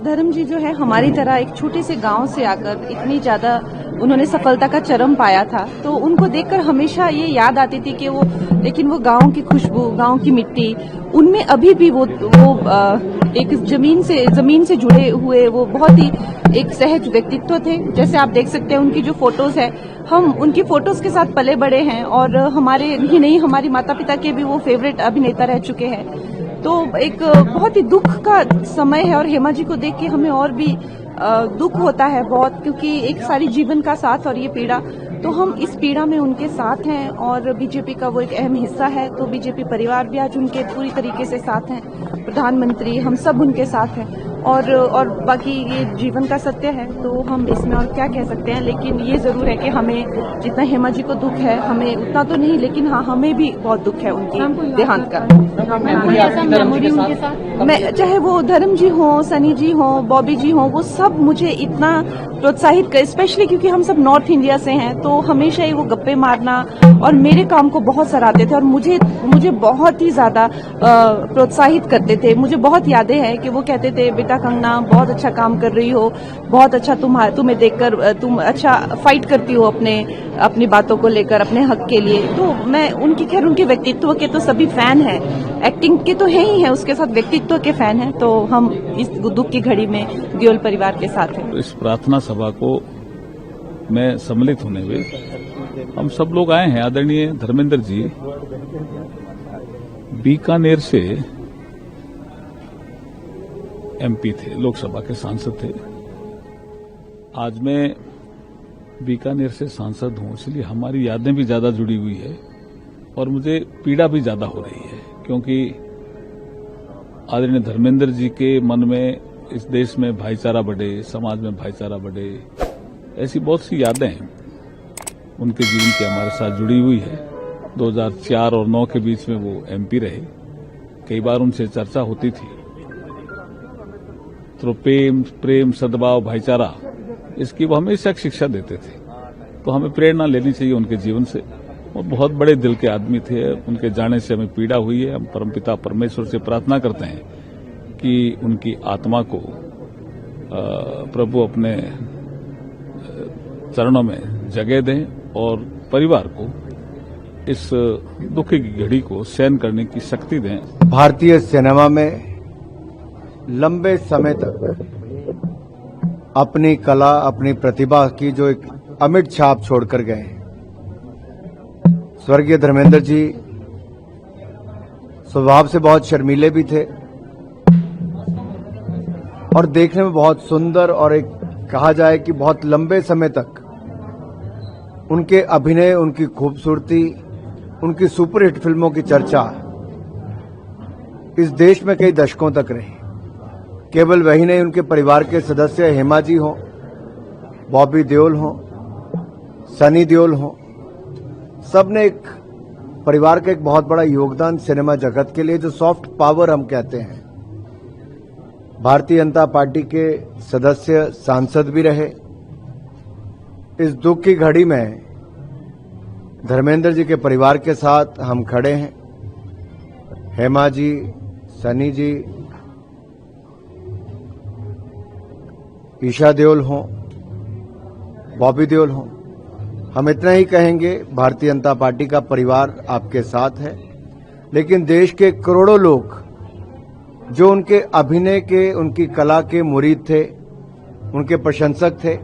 धर्म जी जो है हमारी तरह एक छोटे से गांव से आकर इतनी ज्यादा उन्होंने सफलता का चरम पाया था, तो उनको देखकर हमेशा ये याद आती थी कि वो गांव की खुशबू, गांव की मिट्टी, उनमें अभी भी वो एक जमीन से जुड़े हुए वो बहुत ही एक सहज व्यक्तित्व थे। जैसे आप देख सकते हैं उनकी जो फोटोज है, हम उनकी फोटोज के साथ पले बड़े हैं और हमारे ही नहीं, हमारी माता पिता के भी वो फेवरेट अभिनेता रह चुके हैं। तो एक बहुत ही दुख का समय है और हेमा जी को देख के हमें और भी दुख होता है बहुत, क्योंकि एक सारी जीवन का साथ और ये पीड़ा, तो हम इस पीड़ा में उनके साथ हैं और बीजेपी का वो एक अहम हिस्सा है। तो बीजेपी परिवार भी आज उनके पूरी तरीके से साथ हैं, प्रधानमंत्री, हम सब उनके साथ हैं और बाकी ये जीवन का सत्य है, तो हम इसमें और क्या कह सकते हैं। लेकिन ये जरूर है कि हमें जितना हेमा जी को दुख है, हमें उतना तो नहीं, लेकिन हाँ हमें भी बहुत दुख है उनकी देहांत का। मैं चाहे वो धर्म जी हो, सनी जी हो, बॉबी जी हो, वो सब मुझे इतना प्रोत्साहित कर, स्पेशली क्योंकि हम सब नॉर्थ इंडिया से हैं, तो हमेशा ही वो गप्पे मारना और मेरे काम को बहुत सराहते थे और मुझे बहुत ही ज्यादा प्रोत्साहित करते थे। मुझे बहुत यादें हैं कि वो कहते थे, बेटा कंगना बहुत अच्छा काम कर रही हो, बहुत अच्छा तुम्हें देखकर तुम अच्छा फाइट करती हो अपनी बातों को लेकर, अपने हक के लिए। तो मैं उनके व्यक्तित्व के तो सभी फैन हैं, एक्टिंग के तो है ही है, उसके साथ व्यक्तित्व के फैन हैं। तो हम इस दुख की घड़ी में देओल परिवार के साथ हैं। इस प्रार्थना सभा को में सम्मिलित होने में हम सब लोग आए हैं। आदरणीय धर्मेंद्र जी बीकानेर से एमपी थे, लोकसभा के सांसद थे। आज मैं बीकानेर से सांसद हूं, इसलिए हमारी यादें भी ज्यादा जुड़ी हुई है और मुझे पीड़ा भी ज्यादा हो रही है, क्योंकि आदरणीय धर्मेंद्र जी के मन में इस देश में भाईचारा बढ़े, समाज में भाईचारा बढ़े, ऐसी बहुत सी यादें उनके जीवन की हमारे साथ जुड़ी हुई है। 2004 और 2009 के बीच में वो एमपी रहे। कई बार उनसे चर्चा होती थी, तो प्रेम, सद्भाव, भाईचारा, इसकी वो हमेशा एक शिक्षा देते थे। तो हमें प्रेरणा लेनी चाहिए उनके जीवन से। वो बहुत बड़े दिल के आदमी थे, उनके जाने से हमें पीड़ा हुई है। हम परमपिता परमेश्वर से प्रार्थना करते हैं कि उनकी आत्मा को प्रभु अपने चरणों में जगह दें और परिवार को इस दुख की घड़ी को सहन करने की शक्ति दें। भारतीय सिनेमा में लंबे समय तक अपनी कला, अपनी प्रतिभा की जो एक अमिट छाप छोड़कर गए हैं, स्वर्गीय धर्मेंद्र जी स्वभाव से बहुत शर्मीले भी थे और देखने में बहुत सुंदर, और एक कहा जाए कि बहुत लंबे समय तक उनके अभिनय, उनकी खूबसूरती, उनकी सुपरहिट फिल्मों की चर्चा इस देश में कई दशकों तक रही। केवल वही नहीं, उनके परिवार के सदस्य हेमा जी हों, बॉबी देओल हों, सनी देओल हों, सबने एक परिवार का एक बहुत बड़ा योगदान सिनेमा जगत के लिए, जो सॉफ्ट पावर हम कहते हैं। भारतीय जनता पार्टी के सदस्य, सांसद भी रहे। इस दुख की घड़ी में धर्मेंद्र जी के परिवार के साथ हम खड़े हैं। हेमा जी, सनी जी, ईशा देओल हों, बॉबी देओल हों, हम इतना ही कहेंगे, भारतीय जनता पार्टी का परिवार आपके साथ है। लेकिन देश के करोड़ों लोग जो उनके अभिनय के, उनकी कला के मुरीद थे, उनके प्रशंसक थे,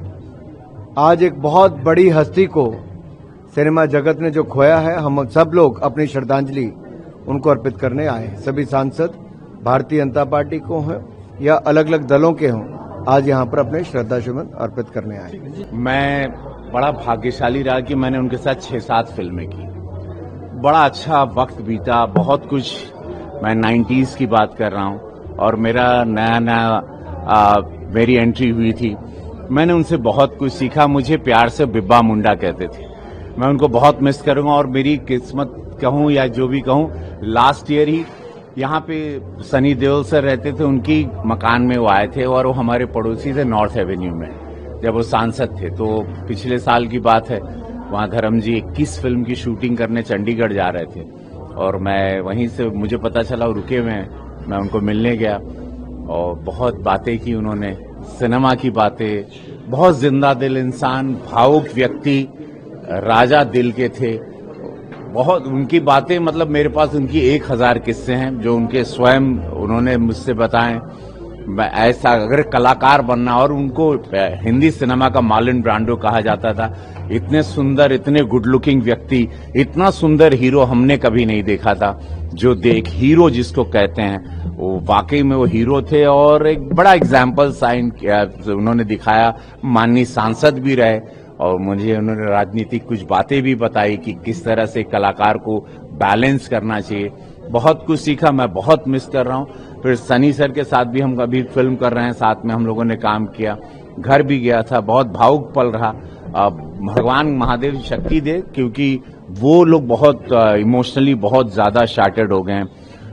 आज एक बहुत बड़ी हस्ती को सिनेमा जगत ने जो खोया है, हम सब लोग अपनी श्रद्धांजलि उनको अर्पित करने आए हैं। सभी सांसद भारतीय जनता पार्टी को हों या अलग अलग दलों के हों, आज यहाँ पर अपने श्रद्धासुमन अर्पित करने आए। मैं बड़ा भाग्यशाली रहा कि मैंने उनके साथ 6-7 फिल्में की। बड़ा अच्छा वक्त बीता, बहुत कुछ। मैं 90s की बात कर रहा हूँ और मेरा नया मेरी एंट्री हुई थी। मैंने उनसे बहुत कुछ सीखा। मुझे प्यार से बिब्बा मुंडा कहते थे। मैं उनको बहुत मिस करूंगा और मेरी किस्मत कहूं या जो भी कहूं, लास्ट ईयर ही यहाँ पे सनी देओल सर रहते थे, उनकी मकान में वो आए थे और वो हमारे पड़ोसी थे नॉर्थ एवेन्यू में, जब वो सांसद थे। तो पिछले साल की बात है, वहाँ धर्म जी 21 फिल्म की शूटिंग करने चंडीगढ़ जा रहे थे और मैं वहीं से, मुझे पता चला वो रुके हुए हैं, मैं उनको मिलने गया और बहुत बातें की उन्होंने, सिनेमा की बातें, बहुत जिंदा दिल इंसान, भावुक व्यक्ति, राजा दिल के थे। बहुत उनकी बातें, मतलब मेरे पास उनकी 1000 किस्से हैं जो उनके स्वयं उन्होंने मुझसे बताएं। ऐसा अगर कलाकार बनना, और उनको हिंदी सिनेमा का मार्लन ब्रांडो कहा जाता था। इतने सुंदर, इतने गुड लुकिंग व्यक्ति, इतना सुंदर हीरो हमने कभी नहीं देखा था। जो हीरो जिसको कहते हैं, वो वाकई में वो हीरो थे और एक बड़ा एग्जाम्पल साइन किया उन्होंने, दिखाया। माननीय सांसद भी रहे और मुझे उन्होंने राजनीतिक कुछ बातें भी बताई कि किस तरह से कलाकार को बैलेंस करना चाहिए। बहुत कुछ सीखा, मैं बहुत मिस कर रहा हूँ। फिर सनी सर के साथ भी हम अभी फिल्म कर रहे हैं, साथ में हम लोगों ने काम किया। घर भी गया था, बहुत भावुक पल रहा। भगवान महादेव शक्ति दे, क्योंकि वो लोग बहुत इमोशनली बहुत ज्यादा शार्टेड हो गए हैं,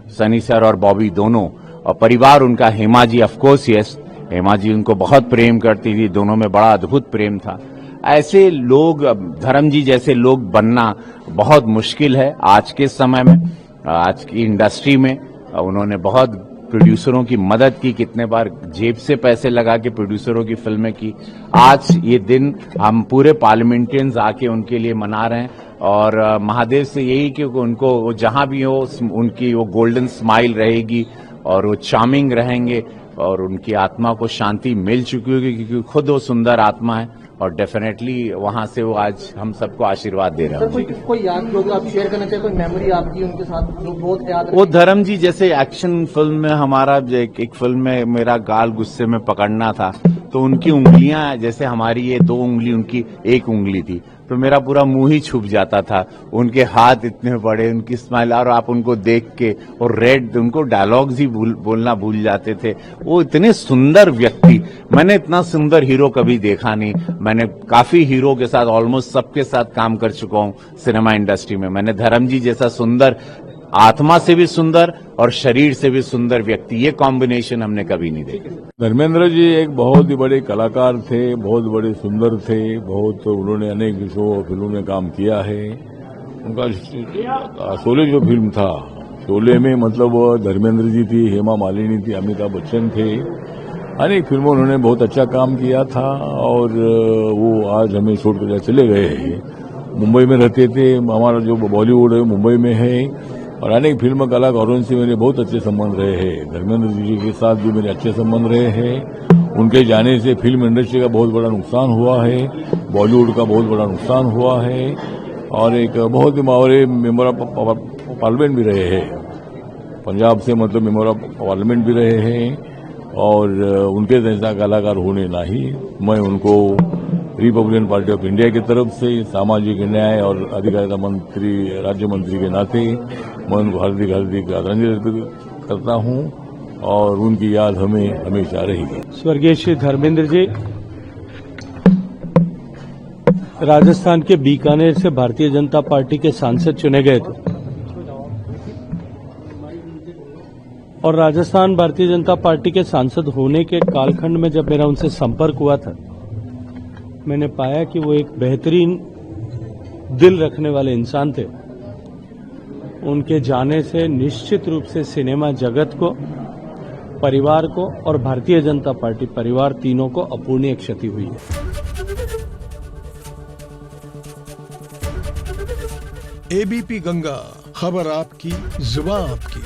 सनी सर और बॉबी दोनों। और परिवार उनका, Hema ji of course, yes, Hema ji उनको बहुत प्रेम करती थी, दोनों में बड़ा अद्भुत प्रेम था। ऐसे लोग, धर्म जी जैसे लोग बनना बहुत मुश्किल है आज के समय में, आज की इंडस्ट्री में। उन्होंने बहुत प्रोड्यूसरों की मदद की, कितने बार जेब से पैसे लगा के प्रोड्यूसरों की फिल्में की। आज ये दिन हम पूरे पार्लियामेंटियंस आके उनके लिए मना रहे हैं और महादेव से यही कि उनको वो जहां भी हो उनकी वो गोल्डन स्माइल रहेगी और वो चार्मिंग रहेंगे और उनकी आत्मा को शांति मिल चुकी होगी, क्योंकि खुद वो सुंदर आत्मा है और डेफिनेटली वहां से वो आज हम सबको आशीर्वाद दे रहा है। कोई याद जो आप शेयर करना चाहिए, कोई मेमोरी आपकी उनके साथ जो बहुत याद वो धर्म जी जैसे एक्शन फिल्म में हमारा एक फिल्म में मेरा गाल गुस्से में पकड़ना था, तो उनकी उंगलियां, जैसे हमारी ये 2 उंगली, उनकी 1 उंगली थी, तो मेरा पूरा मुंह ही छुप जाता था। उनके हाथ इतने बड़े, उनकी स्माइल, और आप उनको देख के, और रेड, उनको डायलॉग्स ही बोलना भूल जाते थे। वो इतने सुंदर व्यक्ति, मैंने इतना सुंदर हीरो कभी देखा नहीं। मैंने काफी हीरो के साथ, ऑलमोस्ट सबके साथ काम कर चुका हूं सिनेमा इंडस्ट्री में। मैंने धर्म जी जैसा सुंदर, आत्मा से भी सुंदर और शरीर से भी सुंदर व्यक्ति, ये कॉम्बिनेशन हमने कभी नहीं देखा। धर्मेंद्र जी एक बहुत ही बड़े कलाकार थे, बहुत बड़े सुंदर थे, बहुत उन्होंने अनेक फिल्मों में काम किया है। उनका शोले जो फिल्म था, शोले में मतलब धर्मेंद्र जी थी, हेमा मालिनी थी, अमिताभ बच्चन थे, अनेक फिल्मों उन्होंने बहुत अच्छा काम किया था और वो आज हमें छोड़कर चले गए हैं। मुंबई में रहते थे, हमारा जो बॉलीवुड है मुंबई में है और अनेक फिल्म कलाकारों से मेरे बहुत अच्छे संबंध रहे हैं। धर्मेंद्र जी के साथ भी मेरे अच्छे संबंध रहे हैं। उनके जाने से फिल्म इंडस्ट्री का बहुत बड़ा नुकसान हुआ है, बॉलीवुड का बहुत बड़ा नुकसान हुआ है और एक बहुत ही मावरे मेंबर ऑफ पार्लियामेंट भी रहे हैं, पंजाब से मतलब मेंबर ऑफ पार्लियामेंट भी रहे हैं और उनके जैसा कलाकार होने नहीं। मैं उनको रिपब्लिकन पार्टी ऑफ इंडिया की तरफ से सामाजिक न्याय और अधिकारिता मंत्री, राज्य मंत्री के नाते मैं उनको हार्दिक आदरांजलि अर्पित करता हूं और उनकी याद हमें हमेशा रहेगी। स्वर्गीय श्री धर्मेंद्र जी राजस्थान के बीकानेर से भारतीय जनता पार्टी के सांसद चुने गए थे और राजस्थान भारतीय जनता पार्टी के सांसद होने के कालखंड में जब मेरा उनसे संपर्क हुआ था, मैंने पाया कि वो एक बेहतरीन दिल रखने वाले इंसान थे। उनके जाने से निश्चित रूप से सिनेमा जगत को, परिवार को और भारतीय जनता पार्टी परिवार तीनों को अपूर्णीय क्षति हुई है। एबीपी गंगा, खबर आपकी, जुबान आपकी।